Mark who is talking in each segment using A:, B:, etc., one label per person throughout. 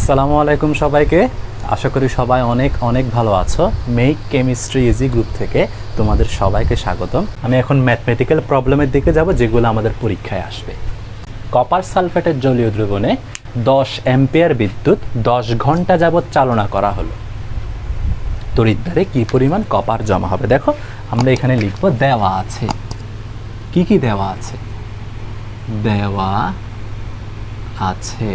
A: আসসালামু আলাইকুম সবাইকে। আশা করি সবাই অনেক অনেক ভালো আছো। মেক কেমিস্ট্রি ইজি গ্রুপ থেকে তোমাদের সবাইকে স্বাগতম। আমি এখন ম্যাথমেটিক্যাল প্রবলেমের দিকে যাব, যেগুলো আমাদের পরীক্ষায় আসবে। কপার সালফেটের জলীয় দ্রবণে 10 অ্যাম্পিয়ার বিদ্যুৎ 10 ঘন্টা যাবৎ চালনা করা হলো। তড়িৎদ্বারে কী পরিমাণ কপার জমা হবে? দেখো, আমরা এখানে লিখব দেওয়া আছে। কি কি দেওয়া আছে? দেওয়া আছে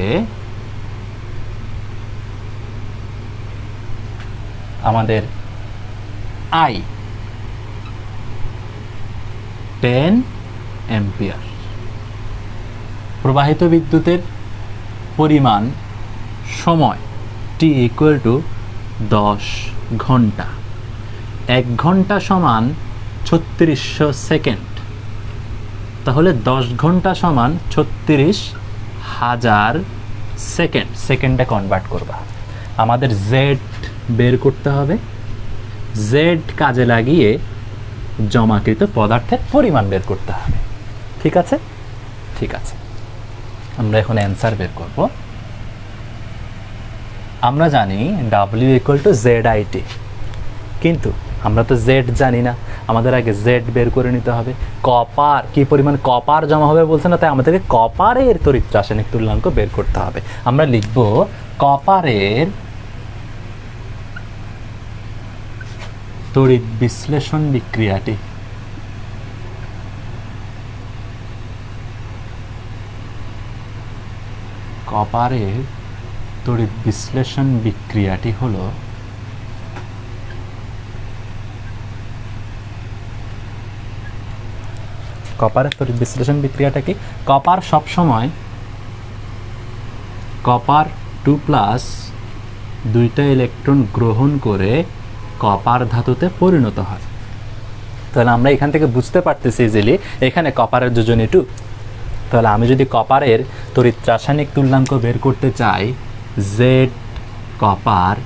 A: আমাদের আই 10 অ্যাম্পিয়ার। প্রবাহিত বিদ্যুতের পরিমাণ সময় টি ইকুয়াল টু 10 ঘন্টা। 1 ঘন্টা সমান 3600 সেকেন্ড। তাহলে 10 ঘন্টা সমান 36,000 সেকেন্ড। সেকেন্ডে কনভার্ট করবা। আমাদের জেড বের করতে হবে। জেড কাজে লাগিয়ে জমাকৃত পদার্থের পরিমাণ বের করতে হবে। ঠিক আছে? ঠিক আছে, আমরা এখন অ্যান্সার বের করব। আমরা জানি W equal to Z IT, কিন্তু আমরা তো জেড জানি না। আমাদের আগে জেড বের করে নিতে হবে। কপার, কি পরিমাণ কপার জমা হবে বলছে না, তাই আমাদেরকে কপারের তড়িৎ রাসায়নিক তুল্যাঙ্ক বের করতে হবে। আমরা লিখব কপারের তড়িৎ বিশ্লেষণ বিক্রিয়াটি। কপারের তড়িৎ বিশ্লেষণ বিক্রিয়াটি হলো কপারের তড়িৎ বিশ্লেষণ বিক্রিয়াটা কি? কপার সবসময় কপার 2+ দুইটা ইলেকট্রন গ্রহণ করে কপার ধাতুতে পরিণত হয়। তাহলে আমরা এখান থেকে বুঝতে পারতেছি ইজিলি এখানে কপারের যোজনী 2। তাহলে আমি যদি কপারের তড়িৎ রাসায়নিক তুল্যাঙ্ক বের করতে চাই, জেড কপার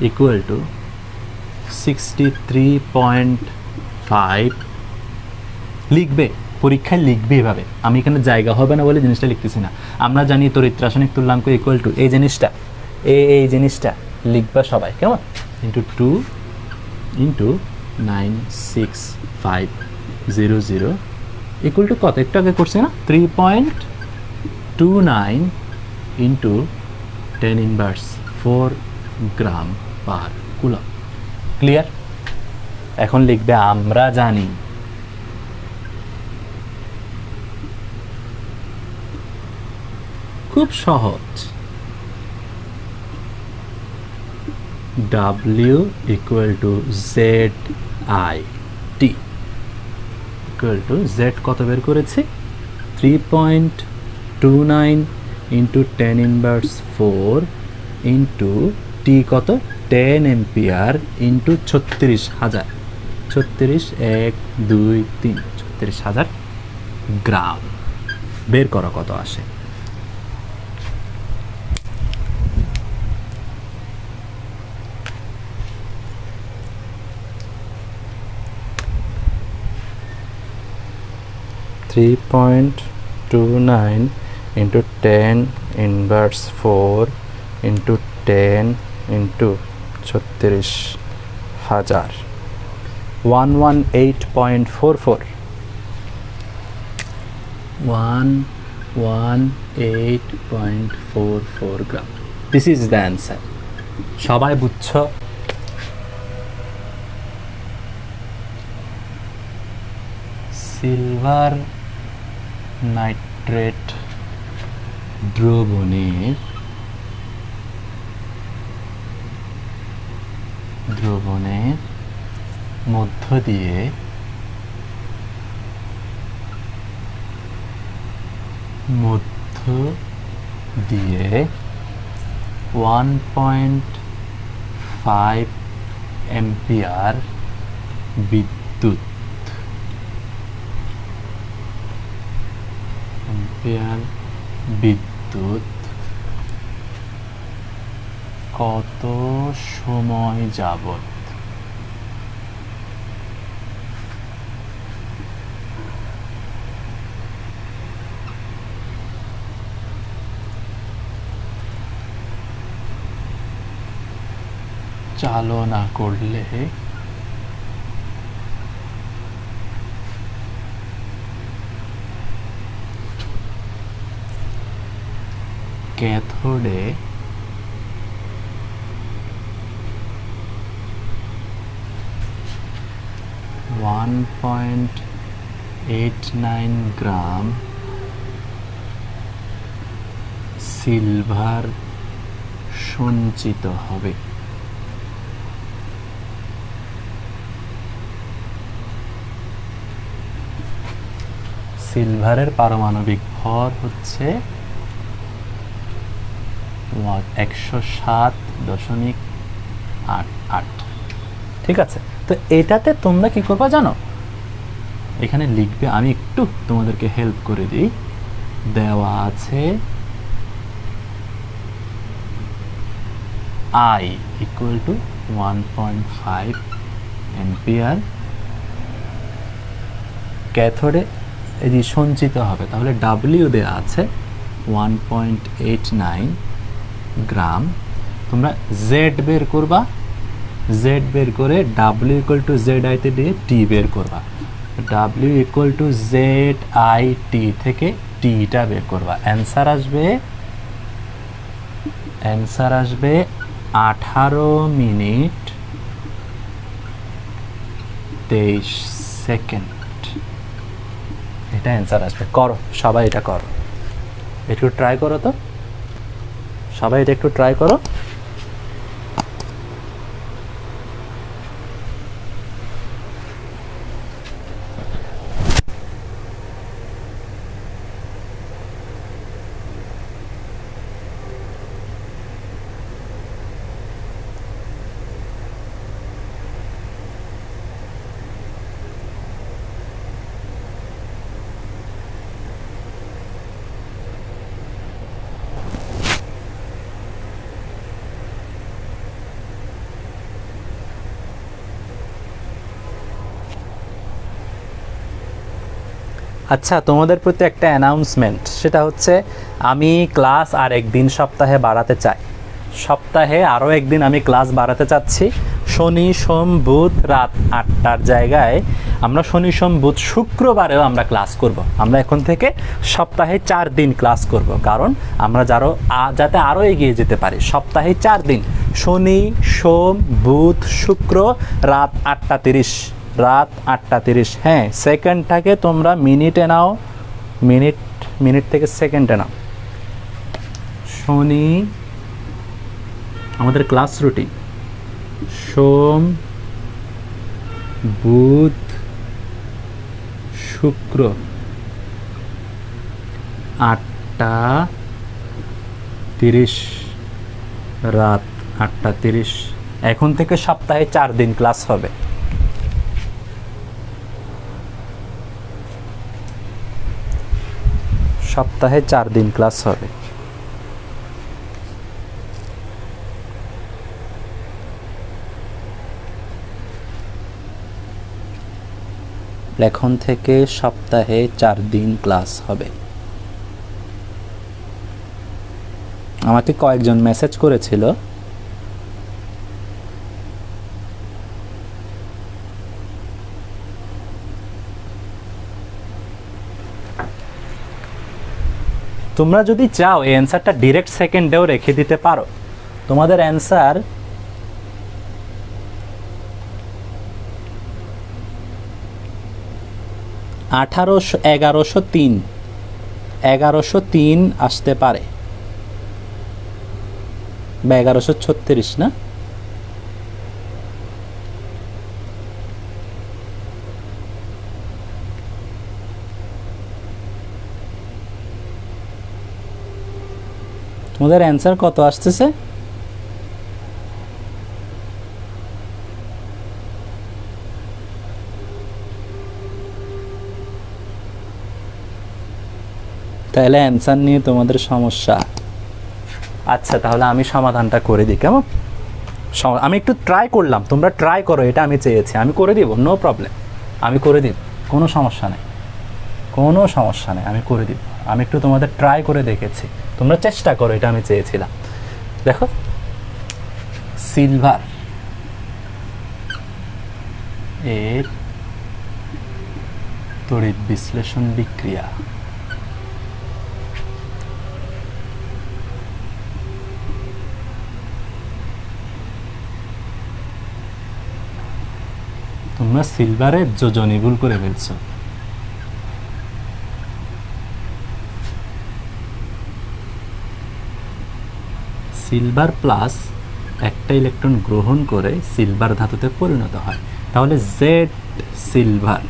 A: ইকুয়াল টু 63.5 লিখবে, পরীক্ষায় লিখবে এভাবে। আমি এখানে জায়গা হবে না বলে জিনিসটা লিখতেছি না। আমরা জানি তড়িৎ রাসায়নিক তুল্যাঙ্ক ইকুয়াল টু এই জিনিসটা, এই জিনিসটা লিখবা সবাই, কেমন? ইন্টু 2 ইন্টু 96500 ইকুয়াল টু কত? একটু আগে করছি না, 3.29 ইন্টু 10⁻⁴ গ্রাম পার কুলম। ক্লিয়ার? এখন লিখবে আমরা জানি। খুব সহজ। W equal to Z I T equal to Z কত বের করেছি? 3.29 ইন্টু 10⁻⁴ ইন্টু টি কত? 10 অ্যাম্পিয়ার ইন্টু 36,000। 36 1 2 3 36,000 গ্রাম। বের করো কত আসে। (3.29 into 10⁻⁴ into 10 into 36,000) 118.44 118.44 gram. This is the answer. সবাই বুঝছো? সিলভার নাইট্রেট দ্রবণের মধ্য দিয়ে 1.5 অ্যাম্পিয়ার বিদ্যুৎ কত সময় যাবত চালনা করলে ক্যাথোডে 1.89 গ্রাম সিলভার সঞ্চিত হবে। সিলভারের পারমাণবিক ভর হচ্ছে 107.88। ঠিক আছে, তো এটাতে তোমরা কি করবা জানো, এখানে লিখবে, আমি একটু তোমাদেরকে হেল্প করে দিই। দেওয়া আছে I equal to 1.5 এম্পিয়ার ক্যাথোডে এই যে সঞ্চিত হবে, তাহলে W দেওয়া আছে 1.89 গ্রাম। তোমরা Z বের করবা, Z বের করে W ইকুয়াল টু ZI তে দিয়ে T বের করবা। W ইকুয়াল টু ZIT থেকে টিটা বের করবা। অ্যান্সার আসবে 18 মিনিট 23 সেকেন্ড। এটা অ্যান্সার আসবে। করো সবাই, এটা করো, একটু ট্রাই করো তো সবাই, এটা একটু ট্রাই করো। আচ্ছা, তোমাদের প্রতি একটা অ্যানাউন্সমেন্ট, সেটা হচ্ছে আমি ক্লাস আর একদিন সপ্তাহে বাড়াতে চাই। সপ্তাহে আরও একদিন আমি ক্লাস বাড়াতে চাচ্ছি। শনি সোম বুধ রাত 8টার জায়গায় আমরা শনি সোম বুধ শুক্রবারেও আমরা ক্লাস করব। আমরা এখন থেকে সপ্তাহে 4 দিন ক্লাস করব, কারণ আমরা যাতে আরও এগিয়ে যেতে পারি। সপ্তাহে 4 দিন, শনি সোম বুধ শুক্র রাত 8:30, রাত 8:30। হ্যাঁ, সেকেন্ডটাকে তোমরা মিনিটে নাও, মিনিট থেকে সেকেন্ডে নাও। শনি আমাদের ক্লাস রুটিন, সোম বুধ শুক্র 8:30 রাত 8:30। এখন থেকে সপ্তাহে 4 দিন ক্লাস হবে। সপ্তাহে 4 দিন ক্লাস হবে। এখন থেকে সপ্তাহে 4 দিন ক্লাস হবে। আমাকে কয়েকজন মেসেজ করেছিল, তোমরা যদি চাও এই অ্যান্সারটা ডিরেক্ট সেকেন্ডেও রেখে দিতে পারো। তোমাদের অ্যান্সার 1103 আসতে পারে, বা 1136 না? তোমাদের অ্যান্সার কত আসতেছে? তাহলে অ্যান্সার নিয়ে তোমাদের সমস্যা। আচ্ছা, তাহলে আমি সমাধানটা করে দিই, কেমন? আমি একটু ট্রাই করলাম, তোমরা ট্রাই করো, এটা আমি চেয়েছি, আমি করে দিব, নো প্রবলেম, আমি করে দিব, কোনো সমস্যা নেই, কোনো সমস্যা নেই, আমি করে দিব। আমি একটু তোমাদের ট্রাই করে দেখেছি, তোমরা চেষ্টা করো, এটা আমি চেয়েছিলাম। দেখো, সিলভার এর তড়িৎ বিশ্লেষণ বিক্রিয়া। তোমরা সিলভারের যোজনী ভুল করে ফেলছো। সিলভার প্লাস একটা ইলেকট্রন গ্রহণ করে সিলভার ধাতুতে পরিণত হয়। তাহলে Z silver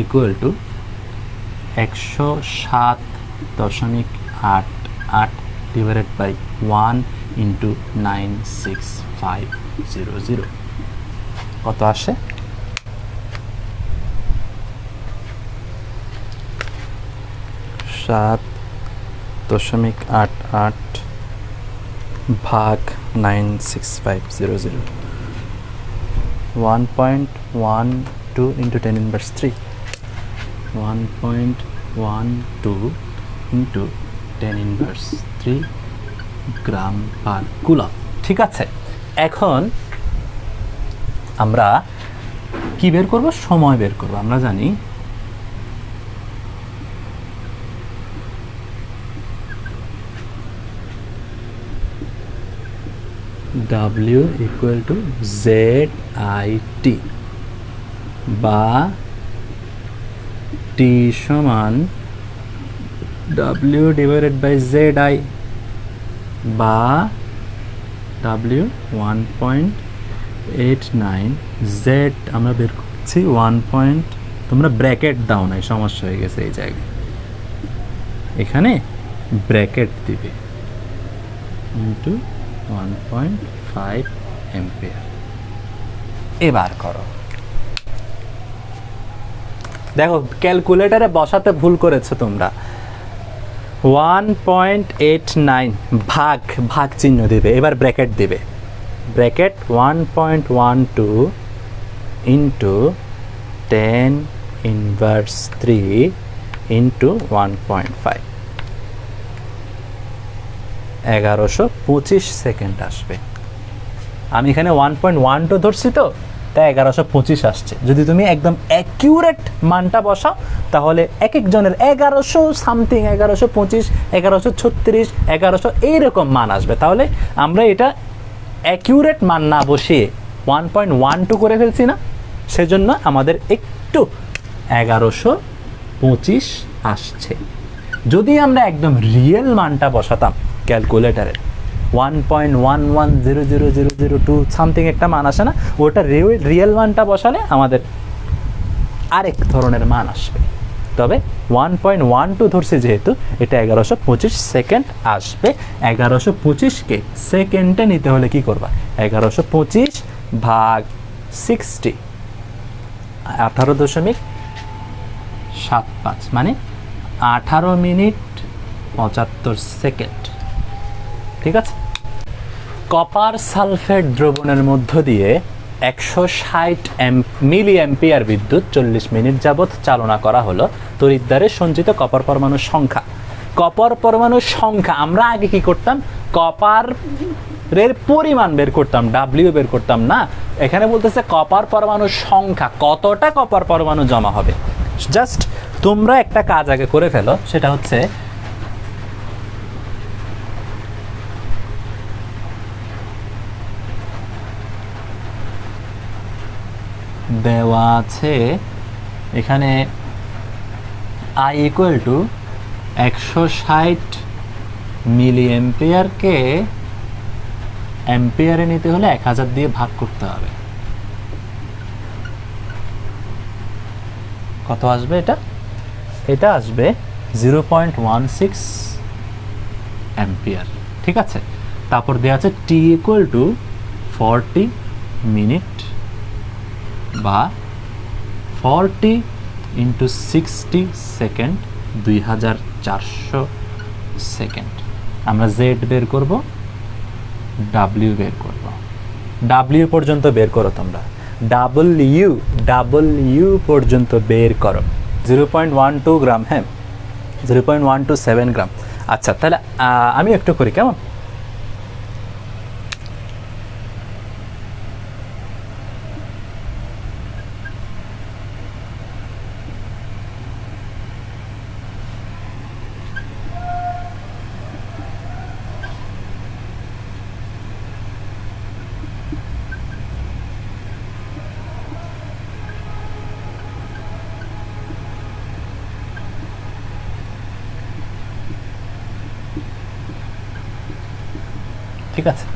A: equal to 107.88 divided by 1 into 96500। কত আসে? 7.88 ভাগ 96500, 1.12 into 10 inverse 3, 1.12 into 10 inverse 3 গ্রাম পার কুলম। ঠিক আছে, এখন আমরা কি বের করব? সময় বের করব। আমরা জানি W equal to ZIT বা T সমান W divided by ZI বা W 1.89 Z আমরা বের করছি 1. তোমরা ব্র্যাকেট দাও নাই, সমস্যা হয়ে গেছে এই জায়গায়, এখানে ব্র্যাকেট দিবে ইন্টু 1.5 এম্পিয়ার। এবার করো। দেখো ক্যালকুলেটরে বসাতে ভুল করেছো তোমরা। 1.89 ভাগ ভাগ চিহ্ন দিবে, এবার ব্র্যাকেট দিবে, bracket 1.12 into 10 inverse 3 into 1.5, 1125 second আসবে। আমি এখানে 1.12 ধরছি তো, তাই 1125 আসছে। যদি তুমি একদম অ্যাকিউরেট মানটা বসাও তাহলে এক একজনের 1100 সামথিং, 1125, 1136, 1100 এইরকম মান আসবে। তাহলে আমরা এটা অ্যাকিউরেট মান না বসিয়ে 1.12 করে ফেলছি না, সেজন্য আমাদের একটু 1125 আসছে। যদি আমরা একদম রিয়েল মানটা বসাতাম ক্যালকুলেটারে 1.11000002 সামথিং একটা মান আসে না, ওটা রিয়েল মানটা বসালে আমাদের আরেক ধরনের মান আসবে। তবে 1.12 ধরছে যেহেতু, এটা 1125 সেকেন্ড আসবে। 1125কে সেকেন্ডে নিতে হলে কি করবা? 1125 ভাগ 60, 18.75 মানে 18 মিনিট 75 সেকেন্ড। ঠিক আছে, কপার সালফেট দ্রবণের মধ্য দিয়ে 160 মিলি অ্যাম্পিয়ার বিদ্যুৎ 40 মিনিট যাবৎ চালনা করা হলো। তড়িৎদ্বারে সঞ্চিত কপার পরমাণুর সংখ্যা। কপার পরমাণুর সংখ্যা আমরা আগে কি করতাম? কপারের পরিমাণ বের করতাম, ডাব্লিউ বের করতাম না। এখানে বলতেছে কপার পরমাণুর সংখ্যা, কতটা কপার পরমাণু জমা হবে। জাস্ট তোমরা একটা কাজ আগে করে ফেলো, সেটা হচ্ছে দেওয়া আছে এখানে I ইকুয়াল টু 160 মিলি অ্যাম্পিয়ারকে অ্যাম্পিয়ারে নিতে হলে 1000 দিয়ে ভাগ করতে হবে। কত আসবে এটা? এটা আসবে 0.16 অ্যাম্পিয়ার। ঠিক আছে, তারপর দেওয়া আছে T ইকুয়াল টু 40 মিনিট বা 40 ইন্টু 60 সেকেন্ড, 2400 সেকেন্ড। আমরা জেড বের করব, ডাব্লিউ বের করব। ডাব্লিউ পর্যন্ত বের করো তোমরা, ডাব্লিউ পর্যন্ত বের করো। 0.12 গ্রাম, হ্যাঁ 0.127 গ্রাম। আচ্ছা, তাহলে আমি একটু করি কেমন? ঠিক আছে,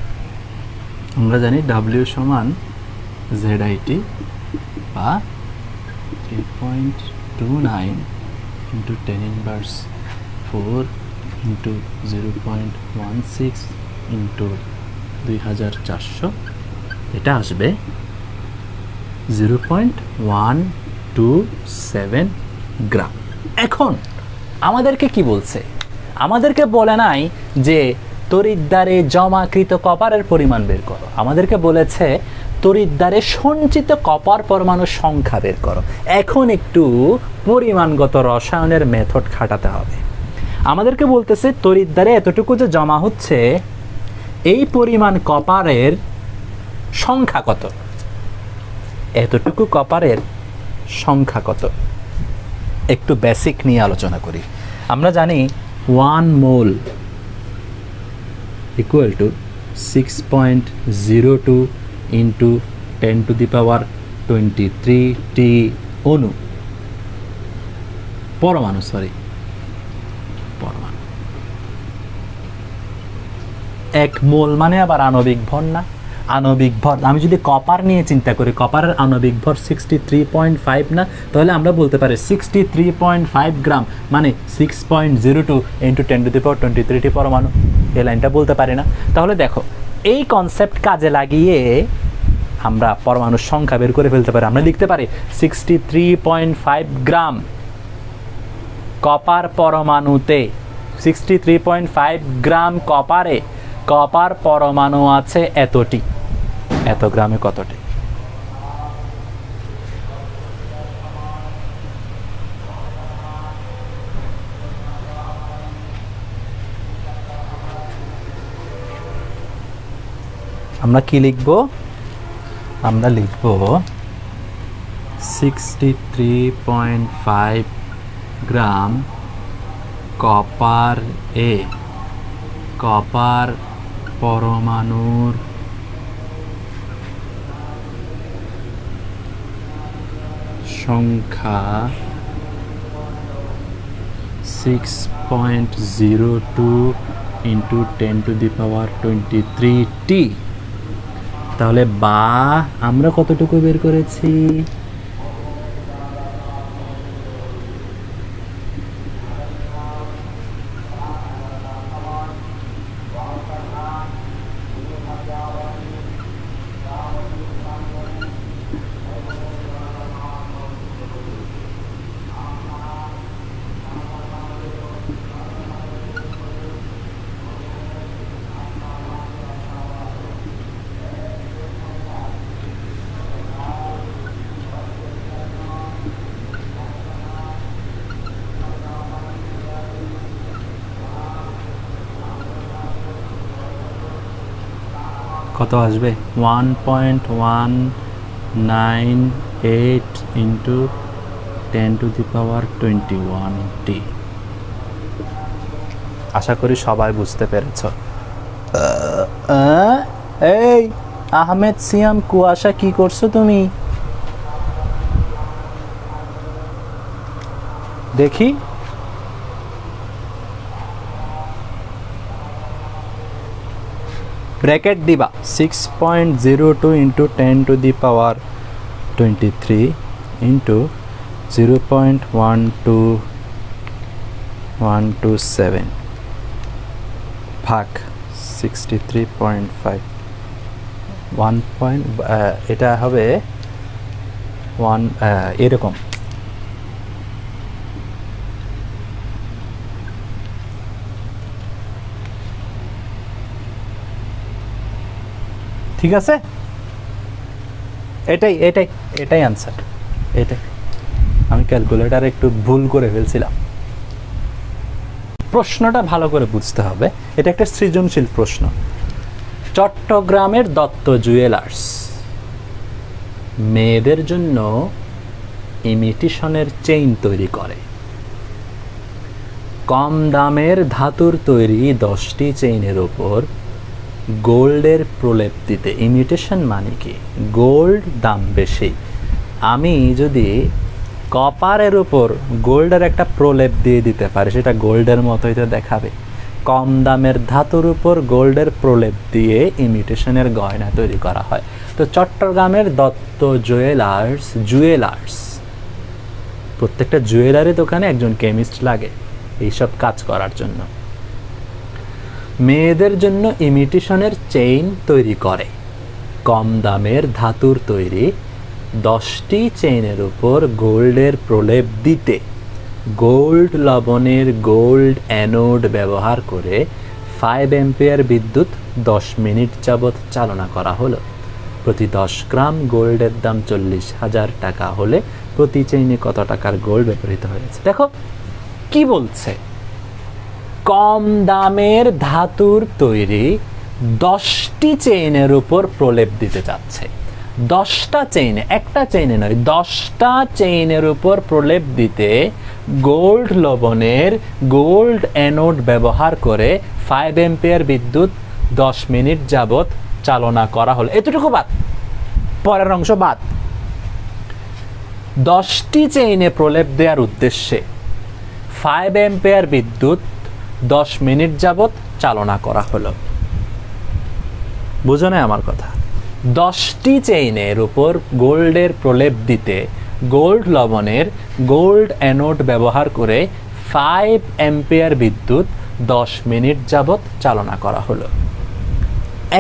A: আমরা জানি W সমান ZIT বা 3.29 ইন্টু 10⁻4 ইন্টু 0.16 ইন্টু 2400, এটা আসবে 0.127 গ্রাম। এখন আমাদেরকে কি বলছে? আমাদেরকে বলে নাই যে তড়িৎদ্বারে জমাকৃত কপারের পরিমাণ বের করো, আমাদেরকে বলেছে তড়িৎদ্বারে সঞ্চিত কপার পরমাণুর সংখ্যা বের করো। এখন একটু পরিমাণগত রসায়নের মেথড খাটাতে হবে। আমাদেরকে বলতেছে তড়িৎদ্বারে এতটুকু যে জমা হচ্ছে, এই পরিমাণ কপারের সংখ্যা কত, এতটুকু কপারের সংখ্যা কত। একটু বেসিক নিয়ে আলোচনা করি। আমরা জানি 1 মোল ইকুয়াল টু 6.02 ইন্টু 10⁻23T অণু, পরমাণু, পরমাণু। 1 মোল মানে আবার আণবিক ভর না? আণবিক ভর, আমি যদি কপার নিয়ে চিন্তা করি, কপারের আণবিক ভর 63.5 না? তাহলে আমরা বলতে পারি 63.5 গ্রাম মানে 6.02 ইন্টু 10⁻23T পরমাণু। এই লাইনটা বলতে পারি না? তাহলে দেখো, এই কনসেপ্ট কাজে লাগিয়ে আমরা পরমাণুর সংখ্যা বের করে ফেলতে পারি। আমরা লিখতে পারি 63.5 গ্রাম কপার পরমাণুতে, 63.5 গ্রাম কপারে কপার পরমাণু আছে এতটি, এত গ্রামে কতটি। আমরা কি লিখব? আমরা লিখব 63.5 গ্রাম কপার এ কপার পরমাণুর সংখ্যা 6.02 ইন্টু 10⁻23T। তাহলে বা আমরা কতটুকু বের করেছি? কত আসবে? 1.198 ইন্টু 10⁻21T। আশা করি সবাই বুঝতে পেরেছ। এই আহমেদ সিয়াম কুয়াশা, কি করছো তুমি? দেখি। ব্র্যাকেট দিবা 6.02 ইন্টু 10⁻23 ইন্টু 0.12127 ভাগ 63.5, এটা হবে 1 এরকম। ঠিক আছে, এটাই আনসার। এটাই আমি ক্যালকুলেটার একটু ভুল করে ফেলছিলাম। প্রশ্নটা ভালো করে বুঝতে হবে, এটা একটা সৃজনশীল প্রশ্ন। চট্টগ্রামের দত্ত জুয়েলার্স মেয়েদের জন্য ইমিটেশনের চেইন তৈরি করে। কম দামের ধাতুর তৈরি 10টি চেইনের ওপর গোল্ডের প্রলেপ দিতে, ইমিটেশন মানে কি? গোল্ড দাম বেশি, আমি যদি কপারের উপর গোল্ডের একটা প্রলেপ দিয়ে দিতে পারি, সেটা গোল্ডের মতোই তো দেখাবে। কম দামের ধাতুর উপর গোল্ডের প্রলেপ দিয়ে ইমিটেশনের গয়না তৈরি করা হয়। তো চট্টগ্রামের দত্ত জুয়েলার্স, প্রত্যেকটা জুয়েলারি দোকানে একজন কেমিস্ট লাগে এইসব কাজ করার জন্য। মেয়েদের জন্য ইমিটেশনের চেইন তৈরি করে। কম দামের ধাতুর তৈরি 10টি চেইনের উপর গোল্ডের প্রলেপ দিতে গোল্ড লবণের গোল্ড অ্যানোড ব্যবহার করে 5 অ্যাম্পিয়ার বিদ্যুৎ 10 মিনিট যাবৎ চালনা করা হলো। প্রতি 10 গ্রাম গোল্ডের দাম 40,000 টাকা হলে প্রতি চেইনে কত টাকার গোল্ড ব্যবহৃত হয়েছে? দেখো কি বলছে, কম দামের ধাতুর তৈরি 10টি চেইনের উপর প্রলেপ দিতে চাচ্ছে। 10টা চেইনে, একটা চেইনে নয়, 10টা চেইনের উপর প্রলেপ দিতে গোল্ড লবণের গোল্ড অ্যানোড ব্যবহার করে 5 অ্যাম্পিয়ার বিদ্যুৎ 10 মিনিট যাবৎ চালনা করা হলো। এতটুকু বাদ, পরের অংশ বাদ। 10টি চেইনে প্রলেপ দেওয়ার উদ্দেশ্যে 5 অ্যাম্পিয়ার বিদ্যুৎ 10 মিনিট যাবৎ চালনা করা হলো। বুঝো না আমার কথা? 10টি চেইনের উপর গোল্ডের প্রলেপ দিতে গোল্ড লবণের গোল্ড অ্যানোড ব্যবহার করে 5 অ্যাম্পিয়ার বিদ্যুৎ 10 মিনিট যাবৎ চালনা করা হলো।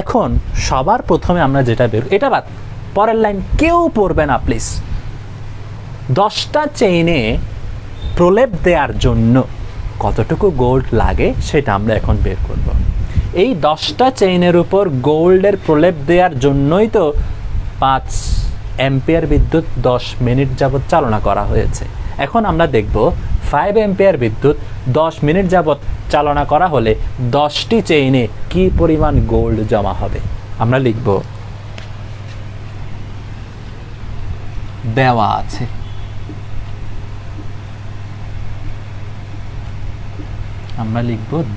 A: এখন সবার প্রথমে আমরা যেটা এটা বাদ, পরের লাইন কেউ পড়বে না প্লিজ। 10টা চেইনে প্রলেপ দেওয়ার জন্য কতটুকু গোল্ড লাগে সেটা আমরা এখন বের করব। এই 10টা চেইনের উপর গোল্ডের প্রলেপ দেওয়ার জন্যই তো 5 অ্যাম্পিয়ার বিদ্যুৎ 10 মিনিট যাবৎ চালনা করা হয়েছে। এখন আমরা দেখব 5 অ্যাম্পিয়ার বিদ্যুৎ 10 মিনিট যাবৎ চালনা করা হলে 10টি চেইনে কি পরিমাণ গোল্ড জমা হবে। আমরা লিখব, দেওয়া আছে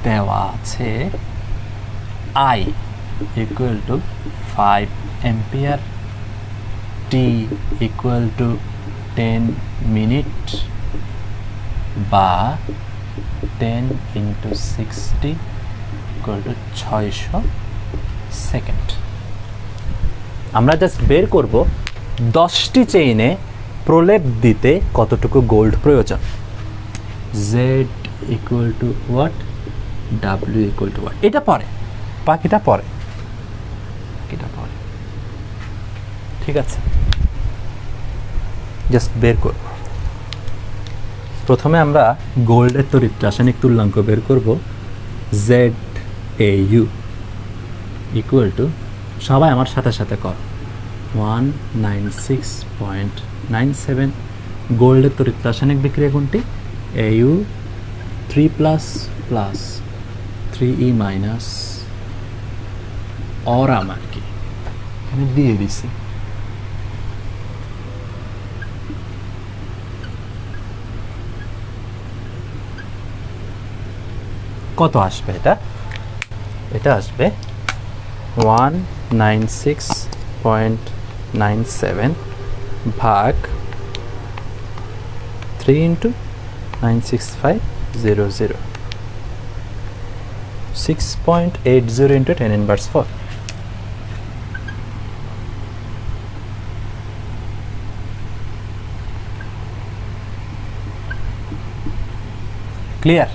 A: দেওয়া আছে I equal to 5 ampere, T equal to 10 minute বা 10 into 60 equal to 600 সেকেন্ড। আমরা জাস্ট বের করব 10টি চেইনে প্রলেপ দিতে কতটুকু গোল্ড প্রয়োজন। Z equal to what, W equal to what, এটা পরে, বাকিটা পরে, ঠিক আছে? জাস্ট বের করব। প্রথমে আমরা গোল্ডের তড়িৎ রাসায়নিক তুল্যাঙ্ক বের করব। ZAU ইকুয়াল টু, সবাই আমার সাথে সাথে কর, 196.97। গোল্ডের তড়িৎ রাসায়নিক বিক্রিয়া কোনটি? AU 3+ plus 3E minus, aurum আর কি এখানে দিয়ে দিছি। কত আসবে এটা আসবে 196.97 ভাগ 3 into 96500, 6.80 into 10 inverse 4। ক্লিয়ার?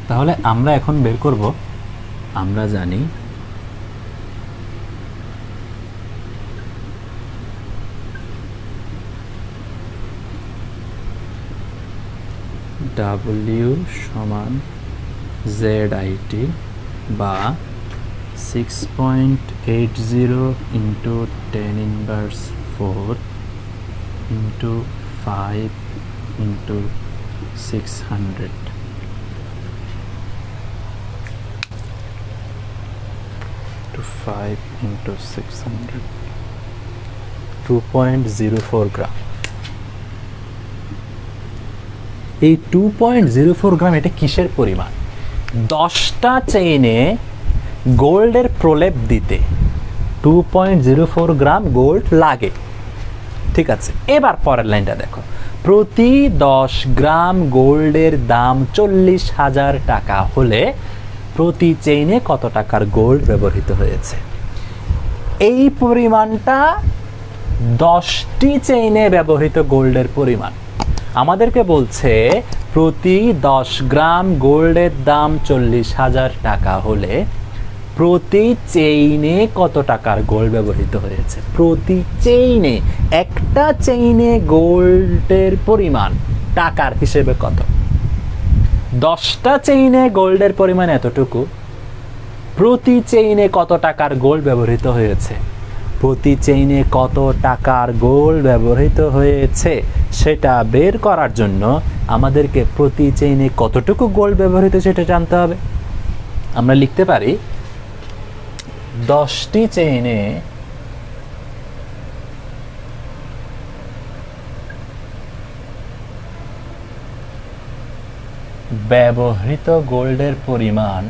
A: তাহলে আমরা এখন বের করব, আমরা জানি W সমান ZIT বা 6.80 into 10 inverse 4 into 5 into 600 to 5 into 600, 2.04 গ্রাম। এই 2.04 গ্রাম এটা কিসের পরিমাণ? 10টা চেইনে গোল্ডের প্রলেপ দিতে 2.04 গ্রাম গোল্ড লাগে। ঠিক আছে, এবার পরের লাইনটা দেখো, প্রতি 10 গ্রাম গোল্ডের দাম 40,000 টাকা হলে প্রতি চেইনে কত টাকার গোল্ড ব্যবহৃত হয়েছে? এই পরিমাণটা 10টি চেইনে ব্যবহৃত গোল্ডের পরিমাণ। আমাদেরকে বলছে প্রতি 10 গ্রাম গোল্ডের দাম 40,000 টাকা হলে প্রতি চেইনে কত টাকার গোল্ড ব্যবহৃত হয়েছে? প্রতি চেইনে, একটা চেইনে গোল্ডের পরিমাণ টাকার হিসেবে কত? 10টা চেইনে গোল্ডের পরিমাণ এতটুকু, প্রতি চেইনে কত টাকার গোল্ড ব্যবহৃত হয়েছে? প্রতি চেইনে কত টাকার গোল্ড ব্যবহৃত হয়েছে সেটা বের করার জন্য আমাদেরকে প্রতি চেইনে কতটুকু গোল্ড ব্যবহৃত সেটা জানতে হবে। আমরা লিখতে পারি 10টি চেইনে ব্যবহৃত গোল্ডের পরিমাণ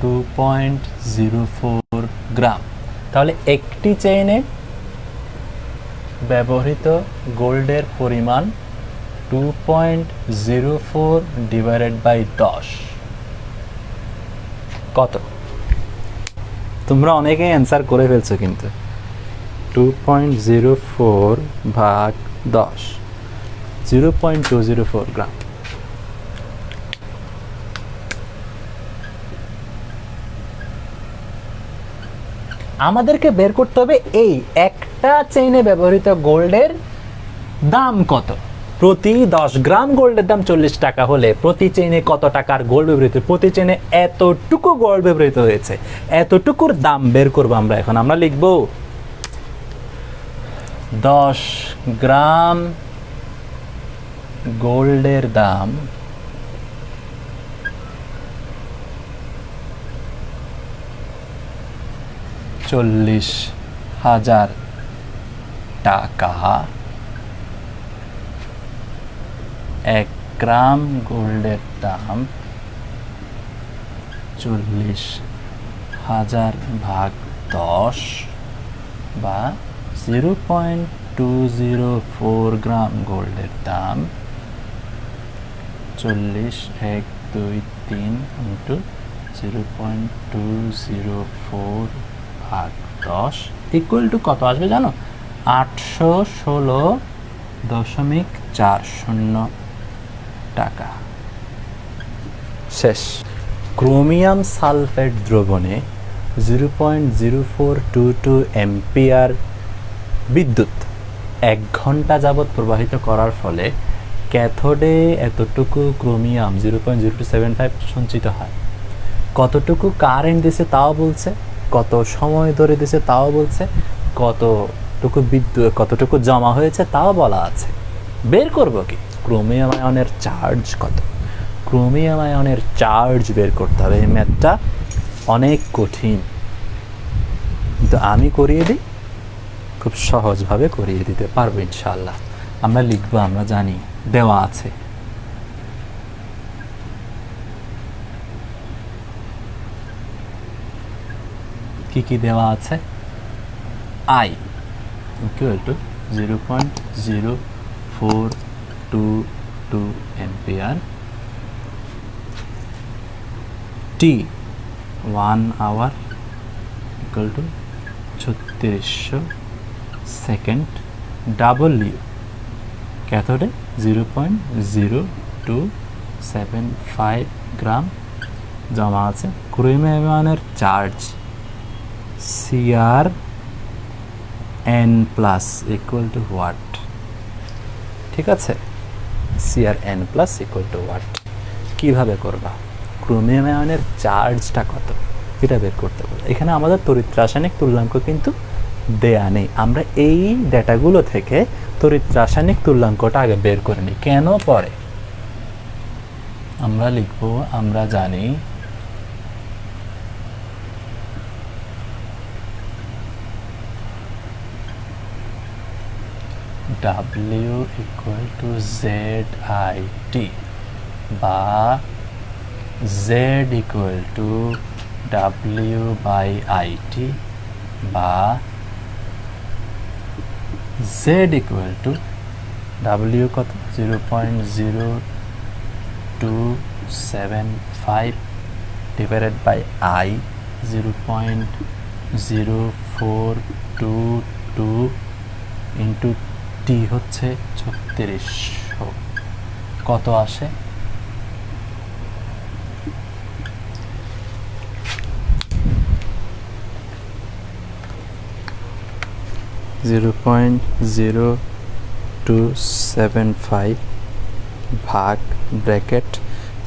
A: $2.04 গ্রাম। তাহলে একটি চেইনে ব্যবহৃত গোল্ডের পরিমাণ 2.04 ডিভাইডেড বাই 10 কত? তোমরা অনেকেই অ্যান্সার করে ফেলছো, কিন্তু 2.04 ভাগ 10 0.204 গ্রাম। আমাদেরকে বের করতে হবে এই একটা চেইনে ব্যবহৃত গোল্ডের দাম কত। প্রতি 10 গ্রাম গোল্ডের দাম 40 টাকা হলে প্রতি চেইনে কত টাকার গোল্ড ব্যবহৃত? প্রতি চেইনে এতটুকু গোল্ড ব্যবহৃত হয়েছে, এতটুকুর দাম বের করব আমরা। এখন আমরা লিখব 10 গ্রাম গোল্ডের দাম $40,000 টাকা, 1 গ্রাম গোল্ডের দাম 40,000 ভাগ 10 বা 0.204 গ্রাম গোল্ডের দাম 40 1 2 3 ইন্টু 0.204 ভাগ 10 ইকুয়াল টু কত আসবে জানো? 816.40 টাকা। শেষ। ক্রোমিয়াম সালফেট দ্রবণে 0.0422 অ্যাম্পিয়ার বিদ্যুৎ 1 ঘন্টা যাবৎ প্রবাহিত করার ফলে ক্যাথোডে এতটুকু ক্রোমিয়াম 0.0275 সঞ্চিত হয়। কতটুকু কারেন্ট দিছে তাও বলছে, কত সময় ধরে দিছে তাও বলছে, কতটুকু বিদ্যুৎ কতটুকু জমা হয়েছে তাও বলা আছে। বের করব কি? ক্রোমিয়াম আয়নের চার্জ কত? ক্রোমিয়াম আয়নের চার্জ বের করতে হবে। এই ম্যাথটা অনেক কঠিন, কিন্তু আমি করিয়ে দিই, খুব সহজভাবে করিয়ে দিতে পারবো ইনশাআল্লাহ। আমরা লিখবো, আমরা জানি দেওয়া আছে। কি কি দেওয়া আছে? I equal to 0.0422 ampere, T 1 hour equal to 3600 second, W ক্যাথোডে 0.0275 গ্রাম জমা আছে। ক্রোমিয়াম আয়নের charge CrN+ equal to what? ঠিক আছে, CrN+ equal to what? কিভাবে করবা? ক্রোমিয়াম আয়নের চার্জটা কত এটা বের করতে বলে। এখানে আমাদের তড়িৎ রাসায়নিক তুল্যাঙ্ক কিন্তু দেয়া নেই। আমরা এই ডেটাগুলো থেকে তড়িৎ রাসায়নিক তুল্যাঙ্কটা আগে বের করে নিই, কেন পরে আমরা লিখবো। আমরা জানি W ইকুয়াল টু ZIT বা Z ইকুয়াল টু W/IT বা Z ইকুয়াল টু W কত 0.0275 divided by I 0.0422 into T হচ্ছে 3600 কত আসে? (0.0275 ভাগ ব্র্যাকেট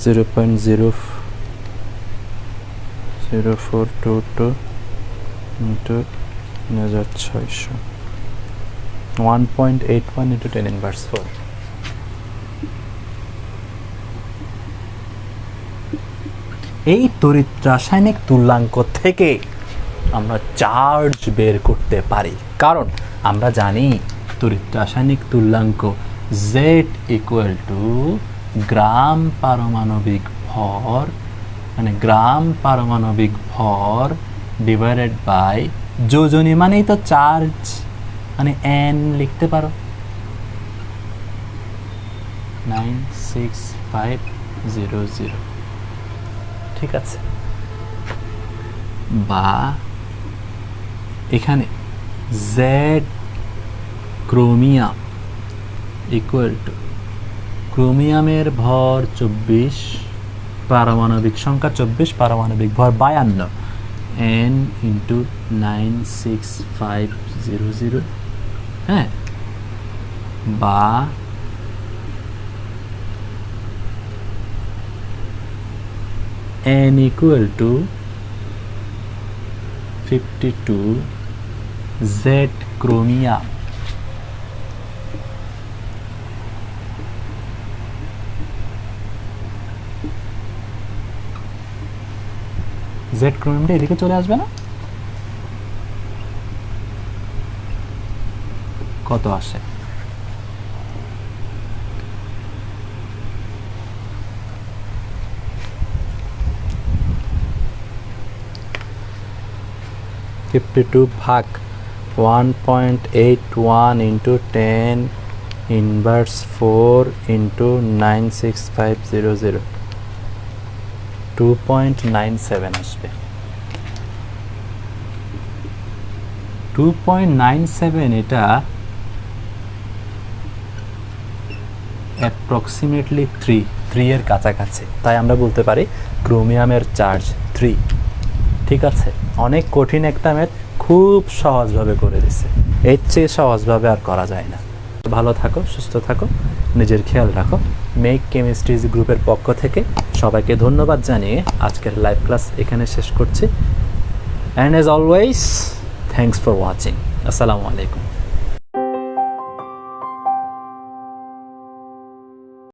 A: 0.0422 ইন্টু 3600 1.81 into 10 inverse 4 এই তড়িৎ রাসায়নিক তুল্যাঙ্ক থেকে আমরা চার্জ বের করতে পারি, কারণ আমরা জানি তড়িৎ রাসায়নিক তুল্যাঙ্ক Z ইকুয়াল টু গ্রাম পারমাণবিক ভর, মানে গ্রাম পারমাণবিক ভর ডিভাইডেড বাই যোজনী, মানেই তো চার্জ, মানে n লিখতে পারো 96500, ঠিক আছে। বা এখানে Z ক্রোমিয়াম ইকুয়াল টু ক্রোমিয়ামের ভর 24, পারমাণবিক সংখ্যা 24, পারমাণবিক ভর 52, n ইন্টু 96500, হ্যাঁ, বা n equal to 52 Z chromium Z ক্রোমিয়ামটা এদিকে চলে আসবে না? কত আসে? ভাগ 1.81 ইন্টু 10 ইনভার্স 4 ইন্টু 96500 2.97 আসবে। 2.97 এটা অ্যাপ্রক্সিমেটলি 3 এর কাছাকাছি, তাই আমরা বলতে পারি ক্রোমিয়ামের চার্জ 3, ঠিক আছে। অনেক কঠিন একটা ম্যাথ খুব সহজভাবে করে দিছে, এর চেয়ে সহজভাবে আর করা যায় না। ভালো থাকো, সুস্থ থাকো, নিজের খেয়াল রাখো। মেক কেমিস্ট্রিজ গ্রুপের পক্ষ থেকে সবাইকে ধন্যবাদ জানিয়ে আজকের লাইভ ক্লাস এখানে শেষ করছি। And as always thanks for watching. আসসালামু আলাইকুম।